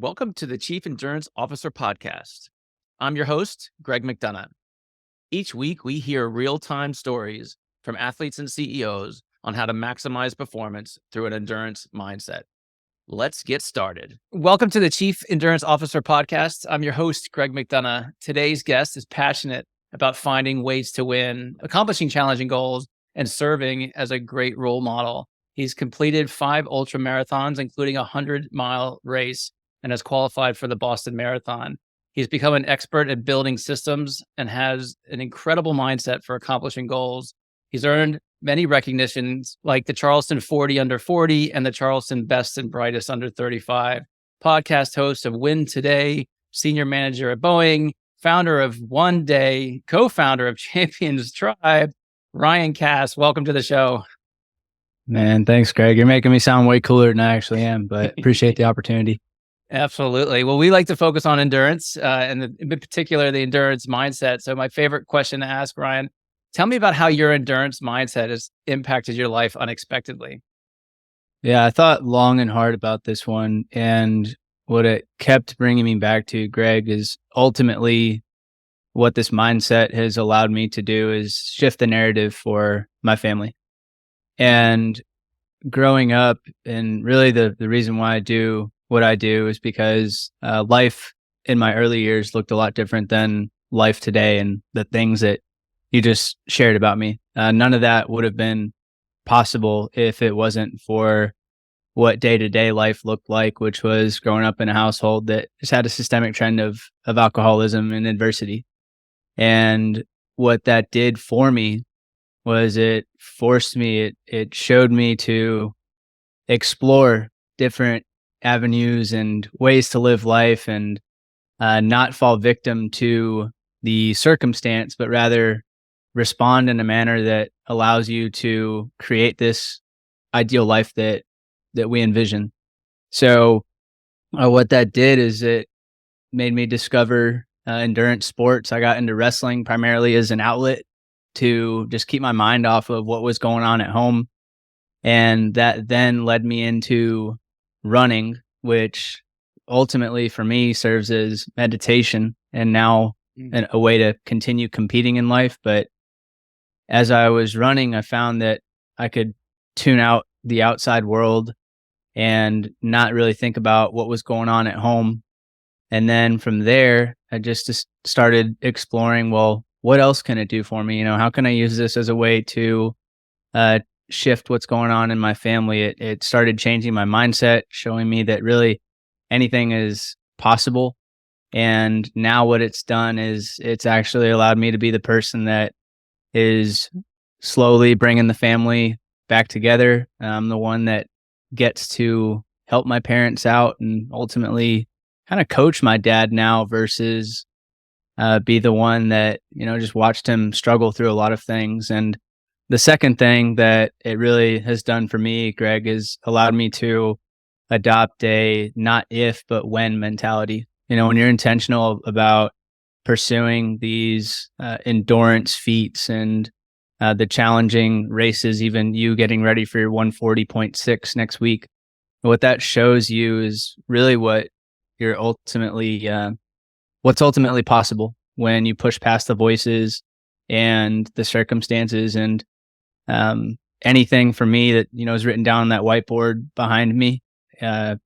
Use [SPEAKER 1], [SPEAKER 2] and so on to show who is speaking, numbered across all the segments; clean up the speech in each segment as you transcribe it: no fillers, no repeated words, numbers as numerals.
[SPEAKER 1] Welcome to the Chief Endurance Officer Podcast. I'm your host, Greg McDonough. Each week, we hear real-time stories from athletes and CEOs on how to maximize performance through an endurance mindset. Let's get started. Welcome to the Chief Endurance Officer Podcast. I'm your host, Greg McDonough. Today's guest is passionate about finding ways to win, accomplishing challenging goals, and serving as a great role model. He's completed 5 ultra marathons, including a 100-mile race, and has qualified for the Boston Marathon. He's become an expert at building systems and has an incredible mindset for accomplishing goals. He's earned many recognitions like the Charleston 40 Under 40 and the Charleston Best and Brightest Under 35. Podcast host of Win Today, senior manager at Boeing, founder of One Day, co-founder of Champions Tribe, Ryan Cass. Welcome to the show.
[SPEAKER 2] Man, thanks, Greg. You're making me sound way cooler than I actually am, but appreciate the opportunity.
[SPEAKER 1] Absolutely. Well, we like to focus on endurance and in particular, the endurance mindset. So my favorite question to ask, Ryan, tell me about how your endurance mindset has impacted your life unexpectedly.
[SPEAKER 2] Yeah, I thought long and hard about this one. And what it kept bringing me back to, Greg, is ultimately what this mindset has allowed me to do is shift the narrative for my family. And growing up, and really the reason why I do what I do is because life in my early years looked a lot different than life today, and the things that you just shared about me. None of that would have been possible if it wasn't for what day-to-day life looked like, which was growing up in a household that just had a systemic trend of alcoholism and adversity. And what that did for me was it forced me, it showed me to explore different avenues and ways to live life and not fall victim to the circumstance, but rather respond in a manner that allows you to create this ideal life that we envision. So what that did is it made me discover endurance sports. I got into wrestling primarily as an outlet to just keep my mind off of what was going on at home. And that then led me into running, which ultimately for me serves as meditation and now a way to continue competing in life. But as I was running, I found that I could tune out the outside world and not really think about what was going on at home. And then from there, I just started exploring, well, what else can it do for me? How can I use this as a way to shift what's going on in my family? It started changing my mindset, showing me that really anything is possible. And now what it's done is it's actually allowed me to be the person that is slowly bringing the family back together. I'm the one that gets to help my parents out and ultimately kind of coach my dad now versus be the one that, just watched him struggle through a lot of things. And the second thing that it really has done for me, Greg, is allowed me to adopt a not if, but when mentality. When you're intentional about pursuing these endurance feats and the challenging races, even you getting ready for your 140.6 next week, what that shows you is really what's ultimately possible when you push past the voices and the circumstances. And anything for me that, is written down on that whiteboard behind me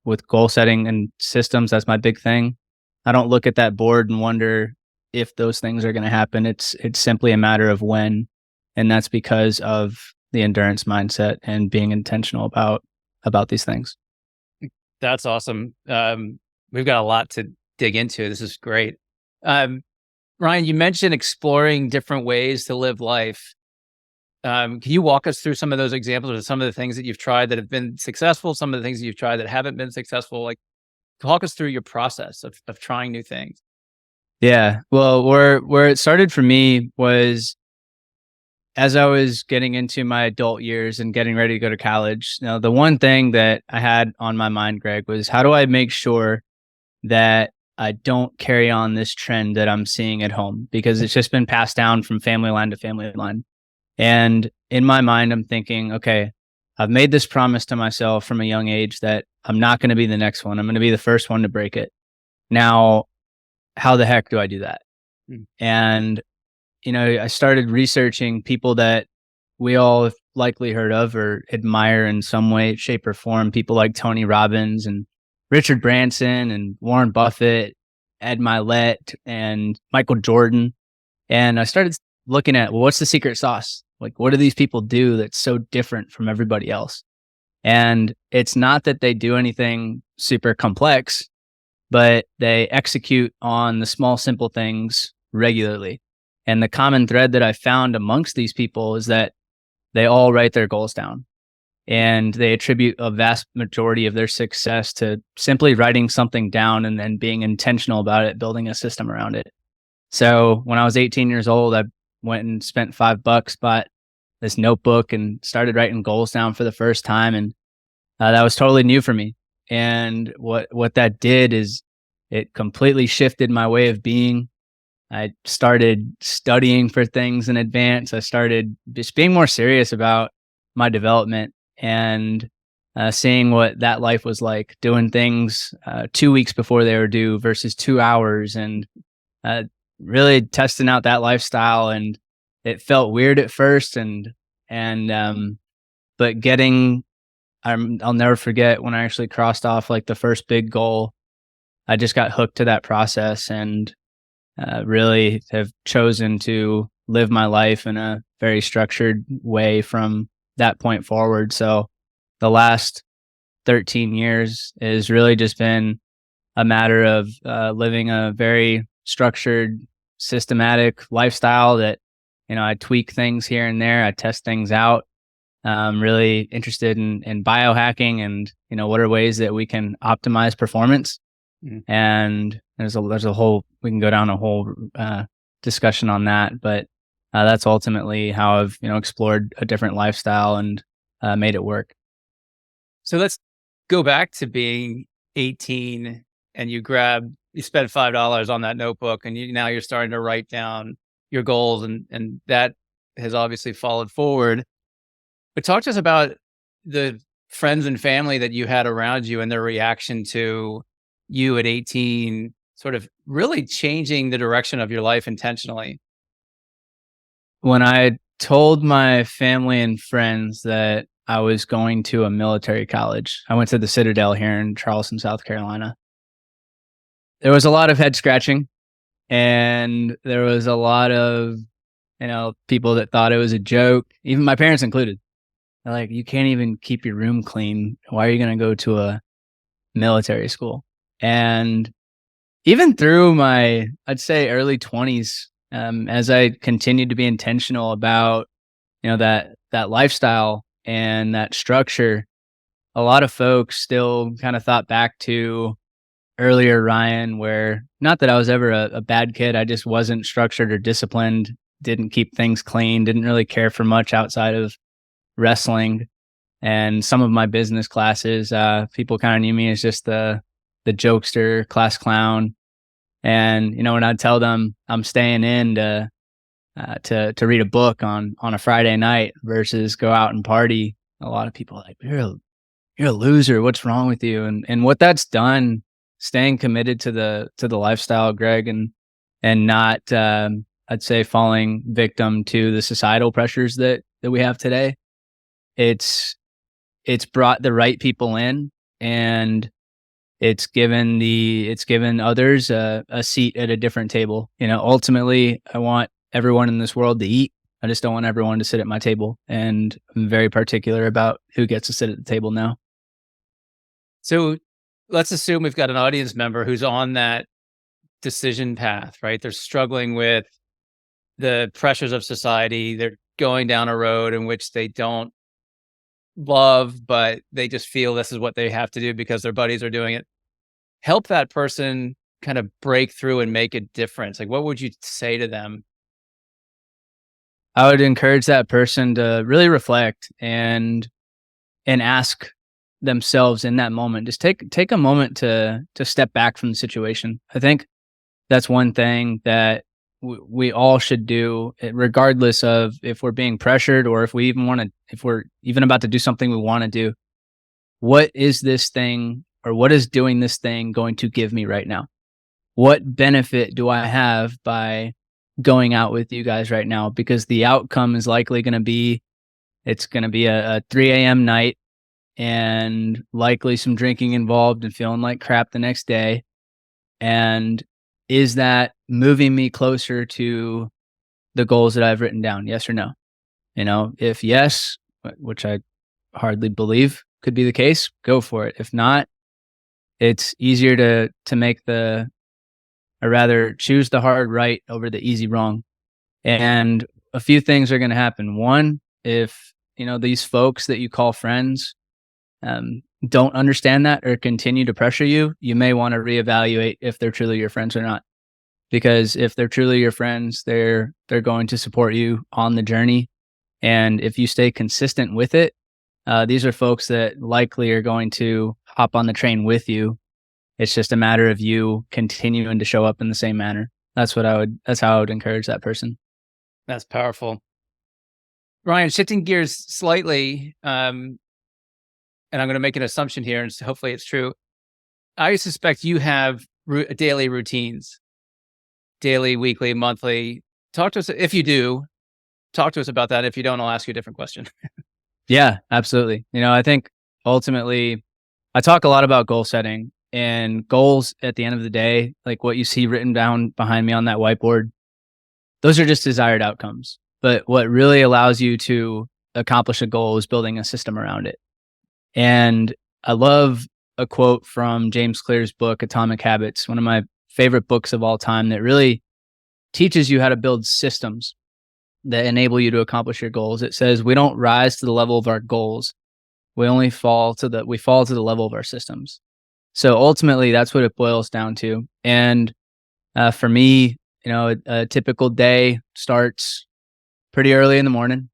[SPEAKER 2] with goal setting and systems, that's my big thing. I don't look at that board and wonder if those things are going to happen. It's simply a matter of when. And that's because of the endurance mindset and being intentional about these things.
[SPEAKER 1] That's awesome. We've got a lot to dig into. This is great. Ryan, you mentioned exploring different ways to live life. Can you walk us through some of those examples of some of the things that you've tried that have been successful, some of the things that you've tried that haven't been successful? Like, walk us through your process of trying new things.
[SPEAKER 2] Yeah. Well, where it started for me was as I was getting into my adult years and getting ready to go to college. Now, the one thing that I had on my mind, Greg, was how do I make sure that I don't carry on this trend that I'm seeing at home, because it's just been passed down from family line to family line. And in my mind, I'm thinking, okay, I've made this promise to myself from a young age that I'm not going to be the next one. I'm going to be the first one to break it. Now, how the heck do I do that?
[SPEAKER 1] Mm.
[SPEAKER 2] And, I started researching people that we all have likely heard of or admire in some way, shape, or form. People like Tony Robbins and Richard Branson and Warren Buffett, Ed Milet, and Michael Jordan. And I started looking at, well, what's the secret sauce? Like, what do these people do that's so different from everybody else? And it's not that they do anything super complex, but they execute on the small, simple things regularly. And the common thread that I found amongst these people is that they all write their goals down, and they attribute a vast majority of their success to simply writing something down and then being intentional about it, building a system around it. So when I was 18 years old, I went and spent $5, bought this notebook and started writing goals down for the first time. And that was totally new for me. And what that did is it completely shifted my way of being. I started studying for things in advance. I started just being more serious about my development and seeing what that life was like, doing things 2 weeks before they were due versus 2 hours, and really testing out that lifestyle. And it felt weird at first, but I'll never forget when I actually crossed off like the first big goal. I just got hooked to that process and really have chosen to live my life in a very structured way from that point forward. So the last 13 years has really just been a matter of living a very structured, systematic lifestyle that, I tweak things here and there. I test things out. I'm really interested in biohacking and, what are ways that we can optimize performance. And there's a whole, we can go down a whole discussion on that, but that's ultimately how I've, explored a different lifestyle and made it work.
[SPEAKER 1] So let's go back to being 18 and you spent $5 on that notebook, and now you're starting to write down your goals, and that has obviously followed forward. But talk to us about the friends and family that you had around you and their reaction to you at 18, sort of really changing the direction of your life intentionally.
[SPEAKER 2] When I told my family and friends that I was going to a military college, I went to the Citadel here in Charleston, South Carolina. There was a lot of head scratching, and there was a lot of, people that thought it was a joke, even my parents included. They're like, you can't even keep your room clean. Why are you going to go to a military school? And even through my, I'd say, early 20s, as I continued to be intentional about, that lifestyle and that structure, a lot of folks still kind of thought back to earlier Ryan, where not that I was ever a bad kid, I just wasn't structured or disciplined, didn't keep things clean, didn't really care for much outside of wrestling. And some of my business classes, people kind of knew me as just the jokester, class clown. And, when I'd tell them I'm staying in to read a book on a Friday night versus go out and party, a lot of people are like, you're a loser. What's wrong with you? And what that's done, staying committed to the lifestyle, Greg, and not, I'd say, falling victim to the societal pressures that we have today. It's brought the right people in, and it's given others a seat at a different table. Ultimately, I want everyone in this world to eat. I just don't want everyone to sit at my table, and I'm very particular about who gets to sit at the table now.
[SPEAKER 1] So let's assume we've got an audience member who's on that decision path, right? They're struggling with the pressures of society. They're going down a road in which they don't love, but they just feel this is what they have to do because their buddies are doing it. Help that person kind of break through and make a difference. Like, what would you say to them?
[SPEAKER 2] I would encourage that person to really reflect and ask themselves in that moment. Just take a moment to step back from the situation. I think that's one thing that we all should do, regardless of if we're being pressured or if we're even about to do something we want to do. What is this thing, or what is doing this thing going to give me right now? What benefit do I have by going out with you guys right now? Because the outcome is likely going to be, it's going to be a 3 a.m. night and likely some drinking involved and feeling like crap the next day. And is that moving me closer to the goals that I've written down? Yes or no? If yes, which I hardly believe could be the case, go for it. If not, it's easier to make or rather choose the hard right over the easy wrong. And a few things are going to happen. One, if these folks that you call friends don't understand that or continue to pressure you, you may want to reevaluate if they're truly your friends or not. Because if they're truly your friends, they're going to support you on the journey. And if you stay consistent with it, these are folks that likely are going to hop on the train with you. It's just a matter of you continuing to show up in the same manner. That's how I would encourage that person.
[SPEAKER 1] That's powerful. Ryan, shifting gears slightly, and I'm going to make an assumption here, and hopefully it's true. I suspect you have daily routines, daily, weekly, monthly. Talk to us if you do. Talk to us about that. If you don't, I'll ask you a different question.
[SPEAKER 2] Yeah, absolutely. I think ultimately, I talk a lot about goal setting, and goals at the end of the day, like what you see written down behind me on that whiteboard, those are just desired outcomes. But what really allows you to accomplish a goal is building a system around it. And I love a quote from James Clear's book, Atomic Habits, one of my favorite books of all time, that really teaches you how to build systems that enable you to accomplish your goals. It says, we don't rise to the level of our goals. We fall to the level of our systems. So ultimately, that's what it boils down to. And for me, a typical day starts pretty early in the morning,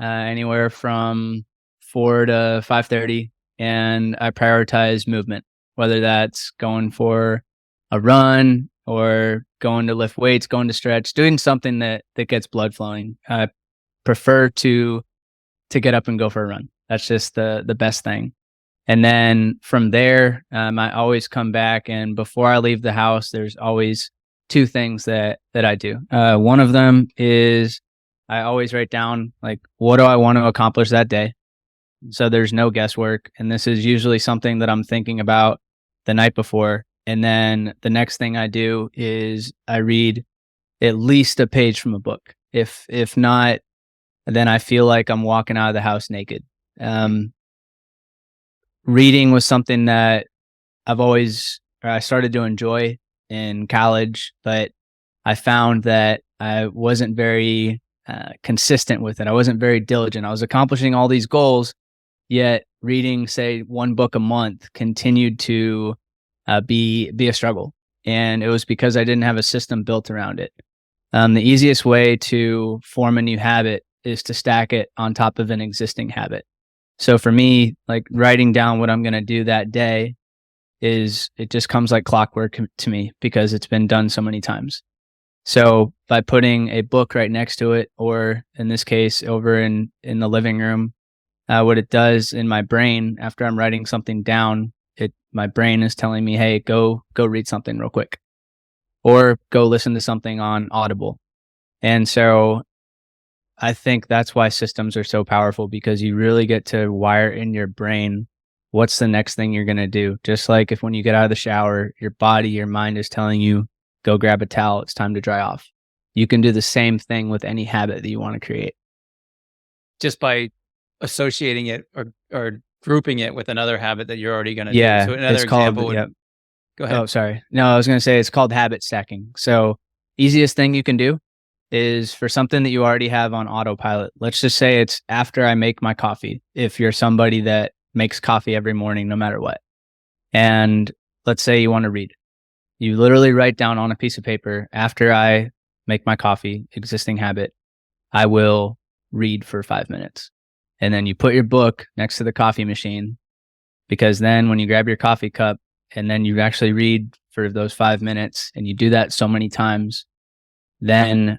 [SPEAKER 2] anywhere from 4 to 5:30, and I prioritize movement, whether that's going for a run or going to lift weights, going to stretch, doing something that gets blood flowing. I prefer to get up and go for a run. That's just the best thing. And then from there, I always come back, and before I leave the house, there's always two things that I do. One of them is I always write down, like, what do I want to accomplish that day? So there's no guesswork. And this is usually something that I'm thinking about the night before. And then the next thing I do is I read at least a page from a book. If not, then I feel like I'm walking out of the house naked. Reading was something that I started to enjoy in college, but I found that I wasn't very consistent with it. I wasn't very diligent. I was accomplishing all these goals, yet reading, say, one book a month continued to be a struggle. And it was because I didn't have a system built around it. The easiest way to form a new habit is to stack it on top of an existing habit. So for me, like, writing down what I'm going to do that day it just comes like clockwork to me because it's been done so many times. So by putting a book right next to it, or in this case, over in the living room, what it does in my brain after I'm writing something down, my brain is telling me, hey, go read something real quick, or go listen to something on Audible. And so I think that's why systems are so powerful, because you really get to wire in your brain what's the next thing you're going to do. Just like if when you get out of the shower, your mind is telling you, go grab a towel, it's time to dry off. You can do the same thing with any habit that you want to create.
[SPEAKER 1] Just by associating it or grouping it with another habit that you're already going to
[SPEAKER 2] Yeah,
[SPEAKER 1] do. So another example would, go ahead.
[SPEAKER 2] Oh, sorry. No, I was going to say it's called habit stacking. So easiest thing you can do is for something that you already have on autopilot. Let's just say it's after I make my coffee. If you're somebody that makes coffee every morning, no matter what, and let's say you want to read, you literally write down on a piece of paper, after I make my coffee, existing habit, I will read for 5 minutes. And then you put your book next to the coffee machine, because then when you grab your coffee cup and then you actually read for those 5 minutes, and you do that so many times, then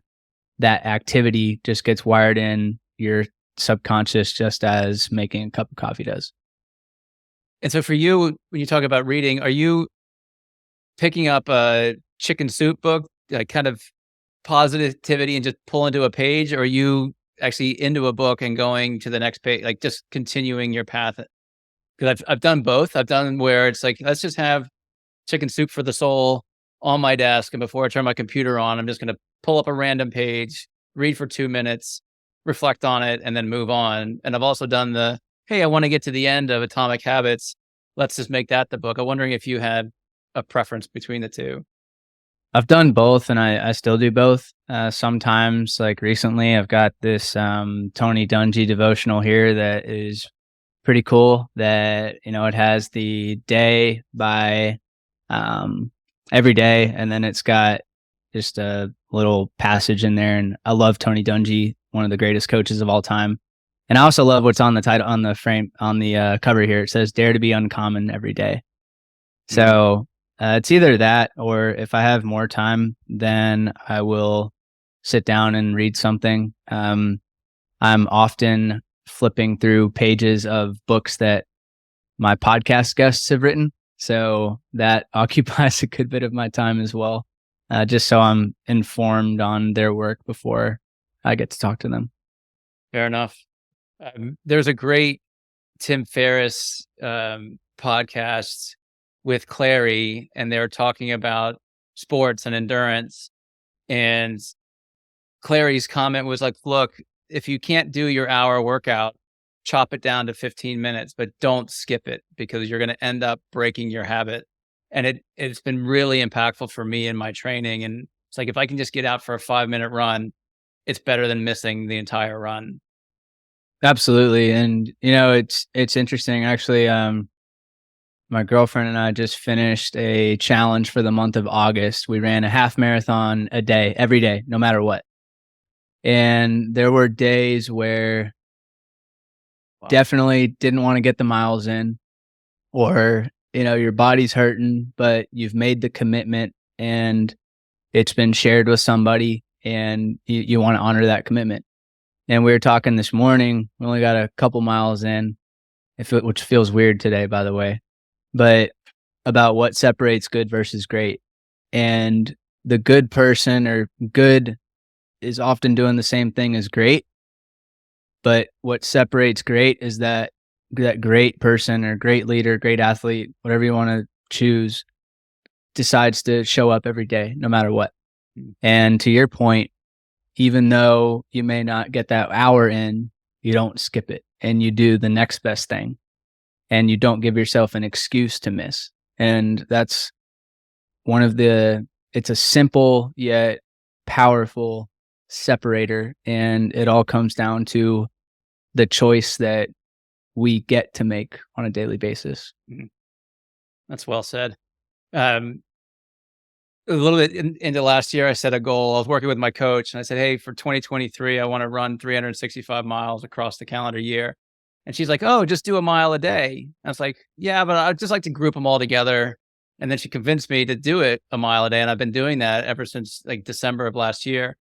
[SPEAKER 2] that activity just gets wired in your subconscious just as making a cup of coffee does.
[SPEAKER 1] And so for you, when you talk about reading, are you picking up a chicken soup book, like kind of positivity and just pull into a page? Or are you actually into a book and going to the next page, like just continuing your path? Because I've done both. I've done where it's like, let's just have chicken soup for the soul on my desk. And before I turn my computer on, I'm just going to pull up a random page, read for 2 minutes, reflect on it, and then move on. And I've also done the, hey, I want to get to the end of Atomic Habits. Let's just make that the book. I'm wondering if you had a preference between the two.
[SPEAKER 2] I've done both, and I still do both. Sometimes, like recently, I've got this Tony Dungy devotional here that is pretty cool. That it has the day by every day, and then it's got just a little passage in there. And I love Tony Dungy, one of the greatest coaches of all time. And I also love what's on the title, on the frame, on the cover here. It says "Dare to be uncommon every day." So it's either that, or if I have more time, then I will sit down and read something. I'm often flipping through pages of books that my podcast guests have written. So that occupies a good bit of my time as well, just so I'm informed on their work before I get to talk to them.
[SPEAKER 1] Fair enough. There's a great Tim Ferriss podcast with Clary, and they're talking about sports and endurance. And Clary's comment was like, look, if you can't do your hour workout, chop it down to 15 minutes, but don't skip it, because you're going to end up breaking your habit. And it's been really impactful for me in my training. And it's like, if I can just get out for a 5-minute run, it's better than missing the entire run.
[SPEAKER 2] Absolutely. And it's interesting actually. My girlfriend and I just finished a challenge for the month of August. We ran a half marathon a day, every day, no matter what. And there were days where definitely didn't want to get the miles in, or, your body's hurting, but you've made the commitment and it's been shared with somebody, and you want to honor that commitment. And we were talking this morning, we only got a couple miles in, which feels weird today, by the way, but about what separates good versus great. And the good person, or good, is often doing the same thing as great. But what separates great is that great person, or great leader, great athlete, whatever you want to choose, decides to show up every day, no matter what. And to your point, even though you may not get that hour in, you don't skip it, and you do the next best thing, and you don't give yourself an excuse to miss. And that's it's a simple yet powerful separator. And it all comes down to the choice that we get to make on a daily basis.
[SPEAKER 1] That's well said. A little bit into last year, I set a goal. I was working with my coach, and I said, hey, for 2023, I want to run 365 miles across the calendar year. And she's like, oh, just do a mile a day. I was like, yeah, but I'd just like to group them all together. And then she convinced me to do it a mile a day. And I've been doing that ever since like December of last year.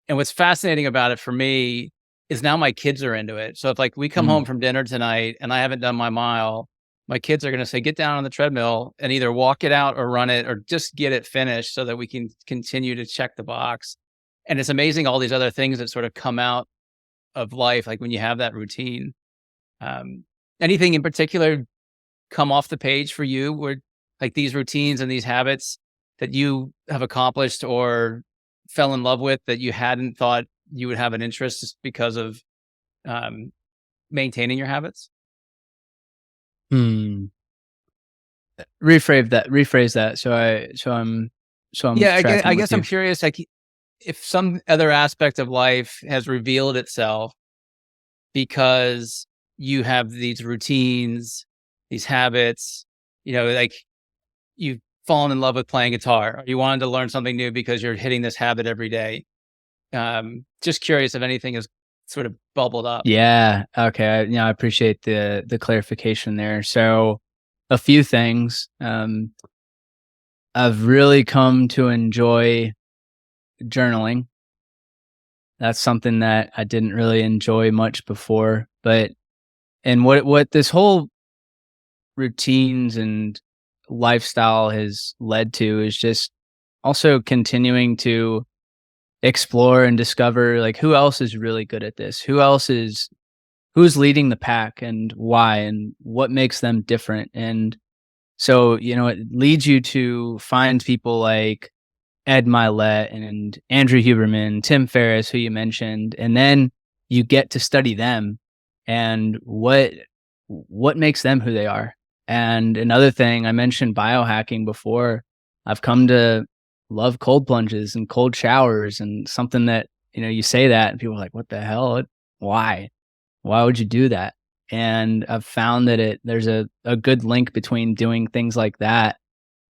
[SPEAKER 1] And what's fascinating about it for me is now my kids are into it. So if like we come home from dinner tonight and I haven't done my mile, my kids are going to say, get down on the treadmill and either walk it out or run it, or just get it finished so that we can continue to check the box. And it's amazing all these other things that sort of come out of life, like when you have that routine. Anything in particular come off the page for you, where like these routines and these habits that you have accomplished or fell in love with that you hadn't thought you would have an interest just because of maintaining your habits?
[SPEAKER 2] Rephrase that. So I'm
[SPEAKER 1] Yeah,
[SPEAKER 2] tracking
[SPEAKER 1] I
[SPEAKER 2] with
[SPEAKER 1] guess
[SPEAKER 2] you.
[SPEAKER 1] I'm curious, like if some other aspect of life has revealed itself because you have these routines, these habits, like you've fallen in love with playing guitar, or you wanted to learn something new because you're hitting this habit every day. Just curious if anything has sort of bubbled up.
[SPEAKER 2] Yeah. Okay. I appreciate the clarification there. So a few things. I've really come to enjoy journaling. That's something that I didn't really enjoy much before, but and what this whole routines and lifestyle has led to is just also continuing to explore and discover like who else is really good at this? Who's leading the pack and why and what makes them different? And so, it leads you to find people like Ed Milet and Andrew Huberman, Tim Ferriss, who you mentioned, and then you get to study them and what makes them who they are. And another thing, I mentioned biohacking before. I've come to love cold plunges and cold showers, and something that, you say that and people are like, what the hell? Why? Why would you do that? And I've found that there's a good link between doing things like that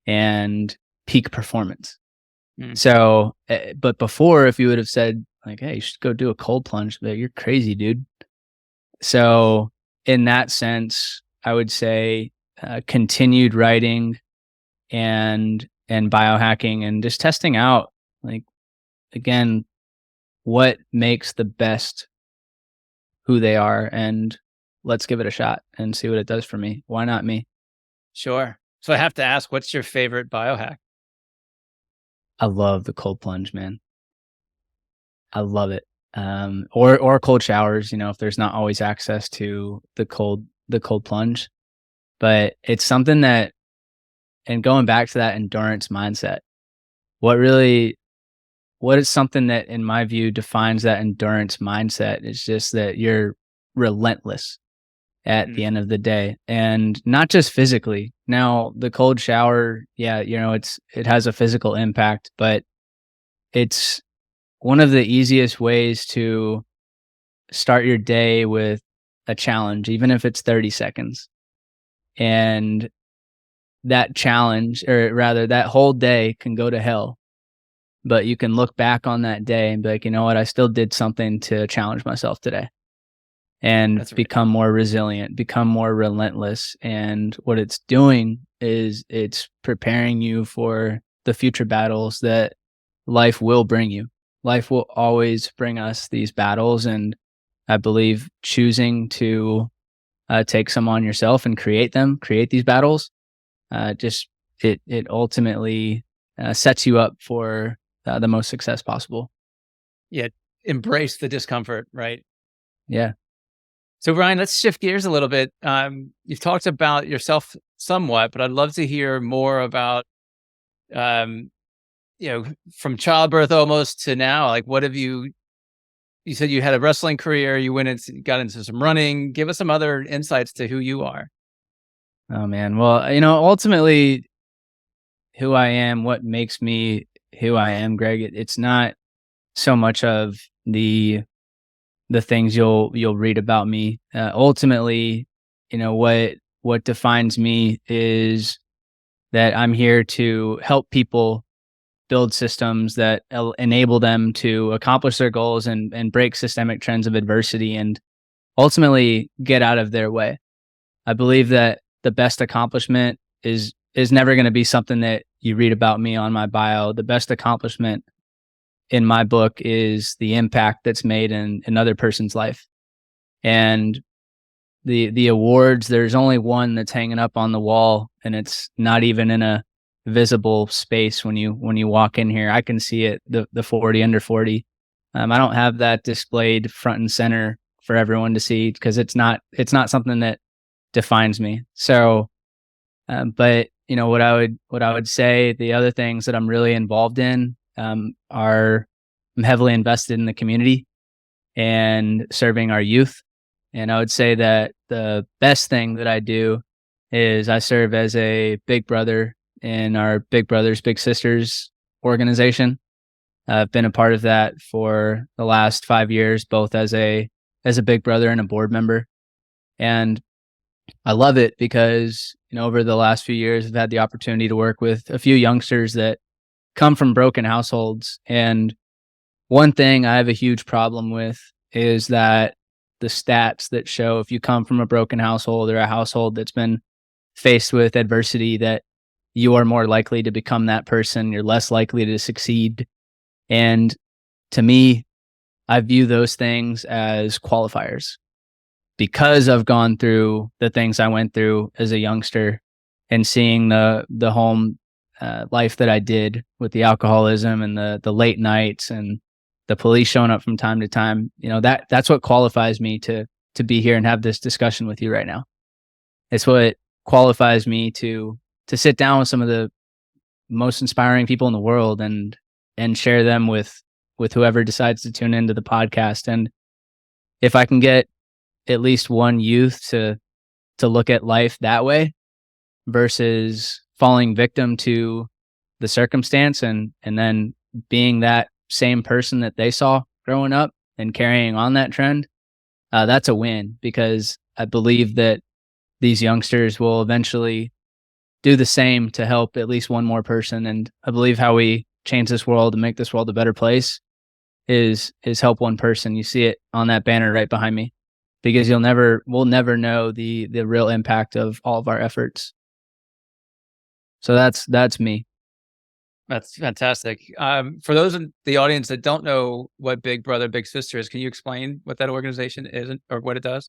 [SPEAKER 2] and peak performance.
[SPEAKER 1] Mm.
[SPEAKER 2] So, but before, if you would have said like, hey, you should go do a cold plunge, but you're crazy, dude. So in that sense, I would say continued writing and biohacking and just testing out, like, again, what makes the best who they are, and let's give it a shot and see what it does for me. Why not me?
[SPEAKER 1] Sure. So I have to ask, what's your favorite biohack?
[SPEAKER 2] I love the cold plunge, man. I love it. Or cold showers, if there's not always access to the cold plunge. But it's something that, and going back to that endurance mindset, what is something that in my view defines that endurance mindset is just that you're relentless at the end of the day, and not just physically. Now, the cold shower, yeah, it has a physical impact, but it's one of the easiest ways to start your day with a challenge, even if it's 30 seconds. And that challenge, or rather that whole day, can go to hell, but you can look back on that day and be like, you know what, I still did something to challenge myself today, and
[SPEAKER 1] That's right.
[SPEAKER 2] become more resilient, become more relentless. And what it's doing is it's preparing you for the future battles that life will bring you. Life will always bring us these battles, and I believe choosing to take some on yourself and create these battles, it ultimately sets you up for the most success possible.
[SPEAKER 1] Yeah. Embrace the discomfort, right?
[SPEAKER 2] Yeah.
[SPEAKER 1] So Ryan, let's shift gears a little bit. You've talked about yourself somewhat, but I'd love to hear more about, um, from childbirth almost to now. Like, what have you said you had a wrestling career, you got into some running. Give us some other insights to who you are.
[SPEAKER 2] Oh man. Well, ultimately who I am, what makes me who I am, Greg, it's not so much of the things you'll read about me. Ultimately, what defines me is that I'm here to help people build systems that enable them to accomplish their goals and break systemic trends of adversity and ultimately get out of their way. I believe that the best accomplishment is never going to be something that you read about me on my bio. The best accomplishment in my book is the impact that's made in another person's life. And the awards, there's only one that's hanging up on the wall, and it's not even in a visible space when you walk in here. I can see it, the 40 under 40. I don't have that displayed front and center for everyone to see because it's not something that defines me. So, but what I would say, the other things that I'm really involved in are I'm heavily invested in the community and serving our youth. And I would say that the best thing that I do is I serve as a big brother in our Big Brothers Big Sisters organization. I've been a part of that for the last 5 years, both as a big brother and a board member. And I love it because, over the last few years, I've had the opportunity to work with a few youngsters that come from broken households. And one thing I have a huge problem with is that the stats that show if you come from a broken household or a household that's been faced with adversity, that you are more likely to become that person. You're less likely to succeed. And to me, I view those things as qualifiers because I've gone through the things I went through as a youngster and seeing the home life that I did with the alcoholism and the late nights and the police showing up from time to time. That's what qualifies me to be here and have this discussion with you right now. It's what qualifies me to sit down with some of the most inspiring people in the world and share them with whoever decides to tune into the podcast. And if I can get at least one youth to look at life that way versus falling victim to the circumstance and then being that same person that they saw growing up and carrying on that trend, that's a win, because I believe that these youngsters will eventually do the same to help at least one more person. And I believe how we change this world and make this world a better place is help one person. You see it on that banner right behind me, because we'll never know the real impact of all of our efforts. So that's me.
[SPEAKER 1] That's fantastic. For those in the audience that don't know what Big Brother Big Sister is, can you explain what that organization is or what it does?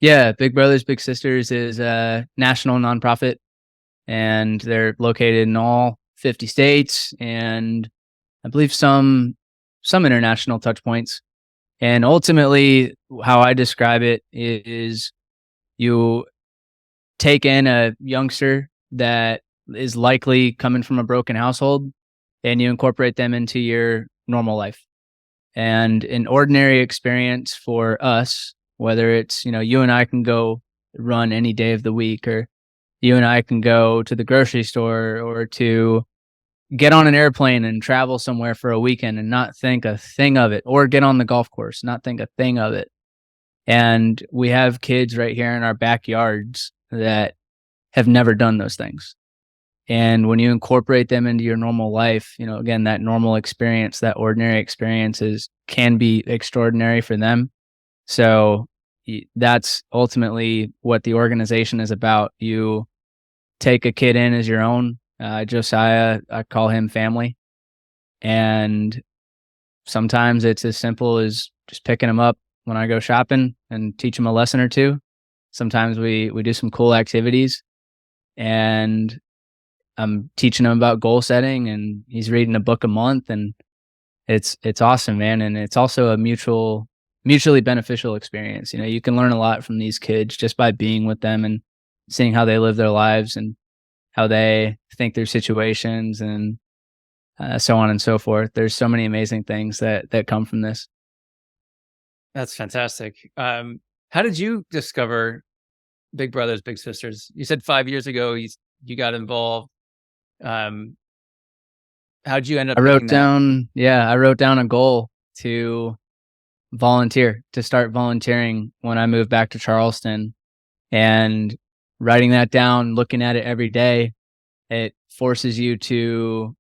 [SPEAKER 2] Yeah, Big Brothers Big Sisters is a national nonprofit, and they're located in all 50 states and I believe some international touch points. And ultimately, how I describe it is you take in a youngster that is likely coming from a broken household and you incorporate them into your normal life. And an ordinary experience for us, whether it's, you and I can go run any day of the week, or you and I can go to the grocery store, or to get on an airplane and travel somewhere for a weekend and not think a thing of it, or get on the golf course, not think a thing of it. And we have kids right here in our backyards that have never done those things. And when you incorporate them into your normal life, again, that normal experience, that ordinary experiences can be extraordinary for them. So that's ultimately what the organization is about. You take a kid in as your own. Josiah, I call him family. And sometimes it's as simple as just picking him up when I go shopping and teach him a lesson or two. Sometimes we do some cool activities, and I'm teaching him about goal setting, and he's reading a book a month, and it's awesome, man. And it's also a mutually beneficial experience. You can learn a lot from these kids just by being with them and seeing how they live their lives and how they think through situations and so on and so forth. There's so many amazing things that come from this.
[SPEAKER 1] That's fantastic. How did you discover Big Brothers Big Sisters? You said 5 years ago you got involved. How'd you end up?
[SPEAKER 2] I wrote down a goal to start volunteering when I moved back to Charleston, and writing that down, looking at it every day, it forces you to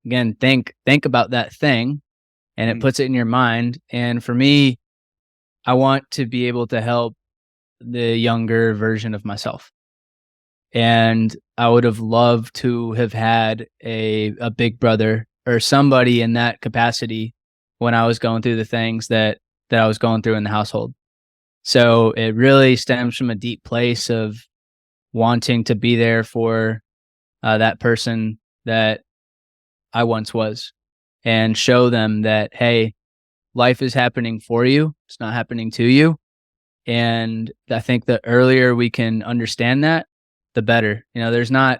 [SPEAKER 2] again think about that thing, and it puts it in your mind. And for me, I want to be able to help the younger version of myself. And I would have loved to have had a big brother or somebody in that capacity when I was going through the things that I was going through in the household. So it really stems from a deep place of wanting to be there for that person that I once was, and show them that, hey, life is happening for you. It's not happening to you. And I think the earlier we can understand that, the better. I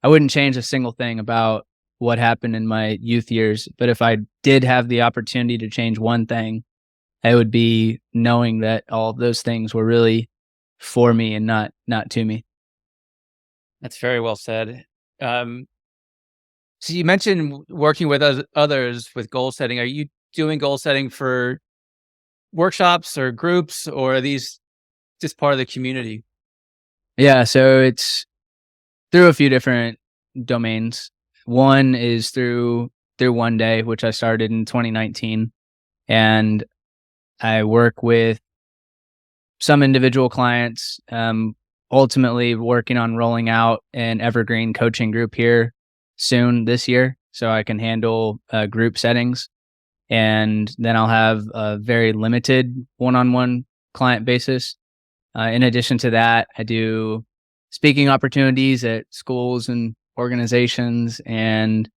[SPEAKER 2] wouldn't change a single thing about what happened in my youth years, but if I did have the opportunity to change one thing, it would be knowing that all of those things were really for me and not to me.
[SPEAKER 1] That's very well said. So you mentioned working with others with goal setting. Are you doing goal setting for workshops or groups, or are these just part of the community?
[SPEAKER 2] Yeah, so it's through a few different domains. One is through One Day, which I started in 2019, and I work with some individual clients, ultimately working on rolling out an evergreen coaching group here soon this year, so I can handle group settings. And then I'll have a very limited one-on-one client basis. In addition to that, I do speaking opportunities at schools and organizations, and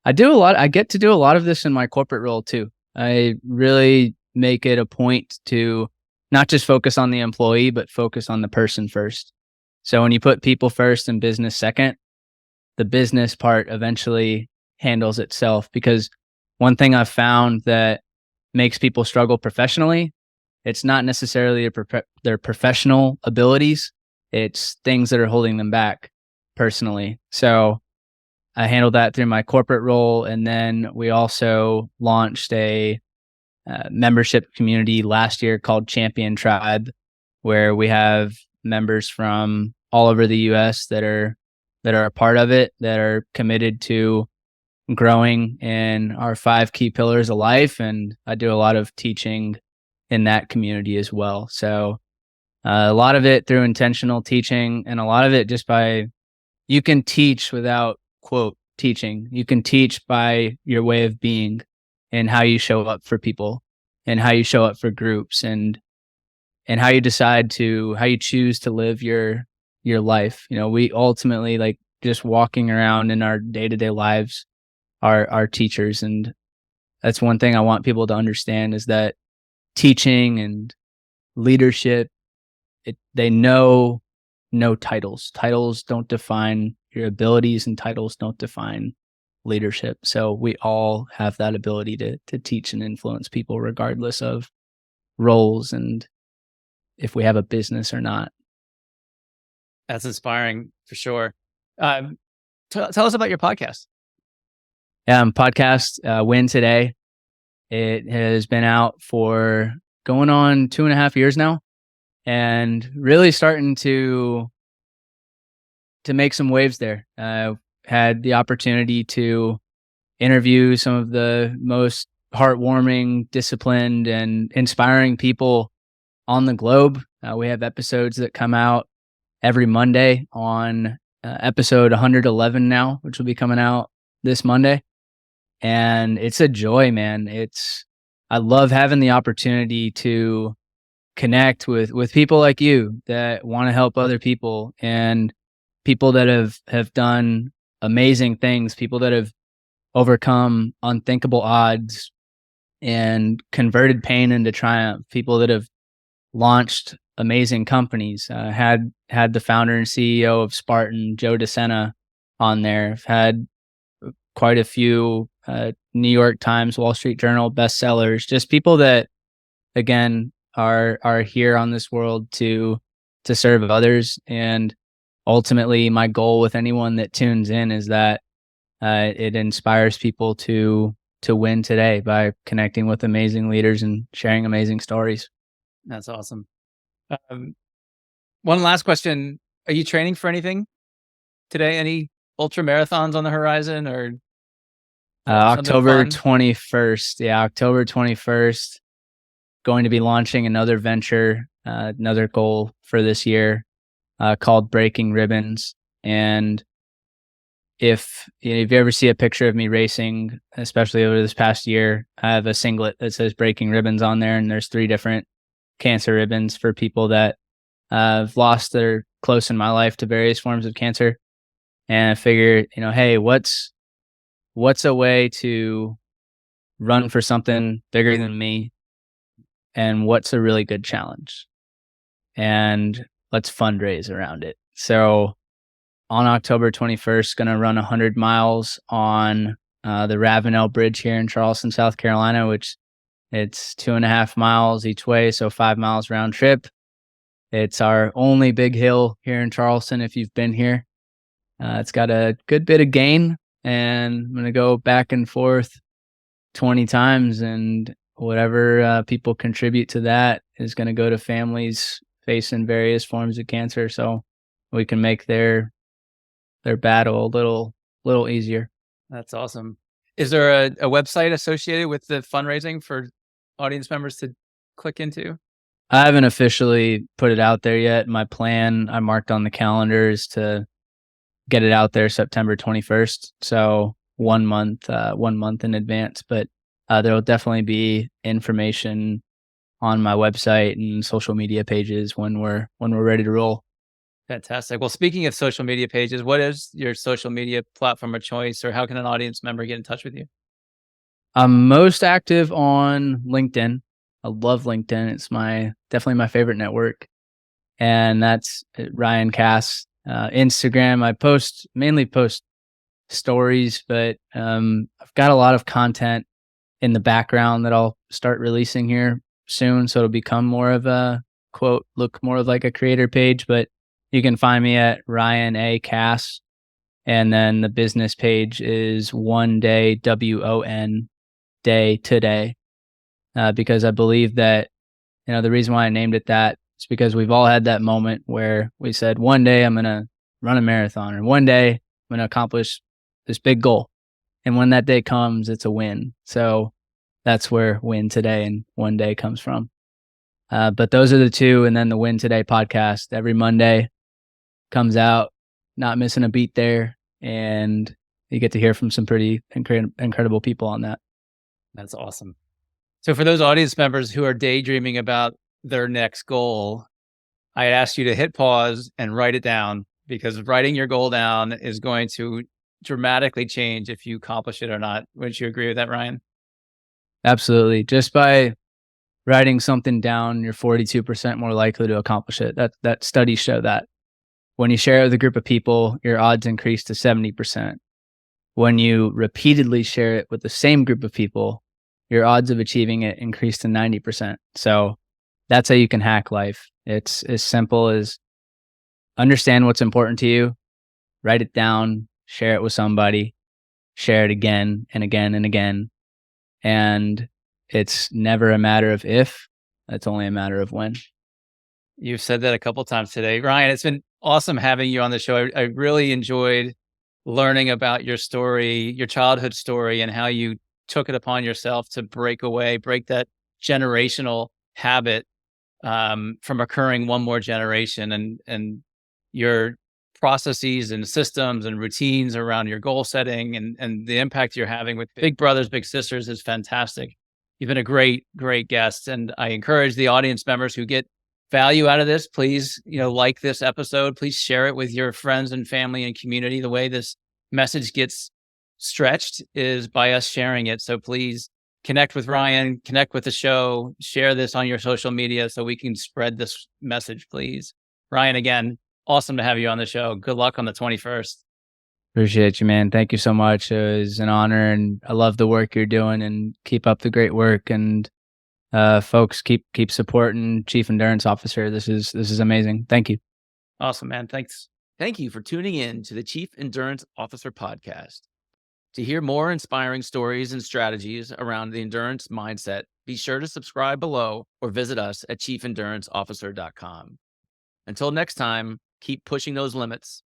[SPEAKER 2] I get to do a lot of this in my corporate role too. I really make it a point to not just focus on the employee, but focus on the person first. So when you put people first and business second, the business part eventually handles itself. Because one thing I've found that makes people struggle professionally, it's not necessarily their professional abilities, it's things that are holding them back personally. So I handled that through my corporate role. And then we also launched a membership community last year called Champion Tribe, where we have members from all over the US that are a part of it, that are committed to growing in our 5 key pillars of life. And I do a lot of teaching in that community as well. So a lot of it through intentional teaching, and a lot of it just by, you can teach without quote teaching. You can teach by your way of being and how you show up for people and how you show up for groups, and how you choose to live your life. You know, we ultimately, like, just walking around in our day-to-day lives are teachers. And that's one thing I want people to understand, is that teaching and leadership, they know no titles. Titles don't define your abilities, and titles don't define leadership. So we all have that ability to teach and influence people, regardless of roles and if we have a business or not.
[SPEAKER 1] That's inspiring for sure. Tell us about your podcast.
[SPEAKER 2] Podcast, Win Today. It has been out for going on 2.5 years now, and really starting to make some waves there. Had the opportunity to interview some of the most heartwarming, disciplined, and inspiring people on the globe. We have episodes that come out every Monday on episode 111 now, which will be coming out this Monday. And it's a joy, man. I love having the opportunity to connect with people like you that want to help other people, and people that have done amazing things, people that have overcome unthinkable odds and converted pain into triumph, people that have launched amazing companies. Had the founder and CEO of Spartan, Joe DeSena, on there. I've had quite a few New York Times, Wall Street Journal bestsellers, just people that, again, are here on this world to serve others. And ultimately, my goal with anyone that tunes in is that it inspires people to win today by connecting with amazing leaders and sharing amazing stories.
[SPEAKER 1] That's awesome. One last question. Are you training for anything today? Any ultra marathons on the horizon, or
[SPEAKER 2] October 21st? Yeah, October 21st. Going to be launching another venture, another goal for this year, called Breaking Ribbons. And if you ever see a picture of me racing, especially over this past year, I have a singlet that says Breaking Ribbons on there, and there's 3 different cancer ribbons for people that have lost their close in my life to various forms of cancer. And I figure, hey, what's a way to run for something bigger than me, and what's a really good challenge, and let's fundraise around it. So on October 21st, going to run 100 miles on the Ravenel Bridge here in Charleston, South Carolina, which it's 2.5 miles each way, so 5 miles round trip. It's our only big hill here in Charleston, if you've been here. It's got a good bit of gain, and I'm going to go back and forth 20 times, and whatever people contribute to that is going to go to families facing various forms of cancer, so we can make their battle a little easier.
[SPEAKER 1] That's awesome. Is there a website associated with the fundraising for audience members to click into?
[SPEAKER 2] I haven't officially put it out there yet. My plan, I marked on the calendar, is to get it out there September 21st. So 1 month in advance. But There will definitely be information on my website and social media pages when we're ready to roll.
[SPEAKER 1] Fantastic. Well, speaking of social media pages, what is your social media platform of choice, or how can an audience member get in touch with you?
[SPEAKER 2] I'm most active on LinkedIn. I love LinkedIn. It's definitely my favorite network, and that's Ryan Cass. Instagram, I mainly post stories, but I've got a lot of content in the background that I'll start releasing here soon. So it'll become more of a look more of like a creator page, but you can find me at Ryan A. Cass. And then the business page is One Day, WON, Day Today, because I believe that, the reason why I named it that is because we've all had that moment where we said, one day I'm going to run a marathon, or one day I'm going to accomplish this big goal. And when that day comes, it's a win. So that's where Win Today and One Day comes from. But those are the two. And then the Win Today podcast every Monday comes out, not missing a beat there. And you get to hear from some pretty incredible people on that.
[SPEAKER 1] That's awesome. So for those audience members who are daydreaming about their next goal, I ask you to hit pause and write it down, because writing your goal down is going to dramatically change if you accomplish it or not. Would you agree with that, Ryan?
[SPEAKER 2] Absolutely. Just by writing something down, you're 42% more likely to accomplish it. That studies show that. When you share it with a group of people, your odds increase to 70%. When you repeatedly share it with the same group of people, your odds of achieving it increase to 90%. So that's how you can hack life. It's as simple as understand what's important to you, write it down, share it with somebody, share it again and again and again. And it's never a matter of if, it's only a matter of when.
[SPEAKER 1] You've said that a couple times today. Ryan, it's been awesome having you on the show. I really enjoyed learning about your story, your childhood story, and how you took it upon yourself to break that generational habit from occurring one more generation, and your processes and systems and routines around your goal setting, and the impact you're having with big brothers, big sisters is fantastic. You've been a great, great guest. And I encourage the audience members who get value out of this, please, like this episode, please share it with your friends and family and community. The way this message gets stretched is by us sharing it. So please connect with Ryan, connect with the show, share this on your social media so we can spread this message, please. Ryan, again, awesome to have you on the show. Good luck on the 21st.
[SPEAKER 2] Appreciate you, man. Thank you so much. It was an honor, and I love the work you're doing, and keep up the great work. And folks, keep supporting Chief Endurance Officer. This is amazing. Thank you.
[SPEAKER 1] Awesome, man. Thanks. Thank you for tuning in to the Chief Endurance Officer podcast. To hear more inspiring stories and strategies around the endurance mindset, be sure to subscribe below or visit us at chiefenduranceofficer.com. Until next time, keep pushing those limits.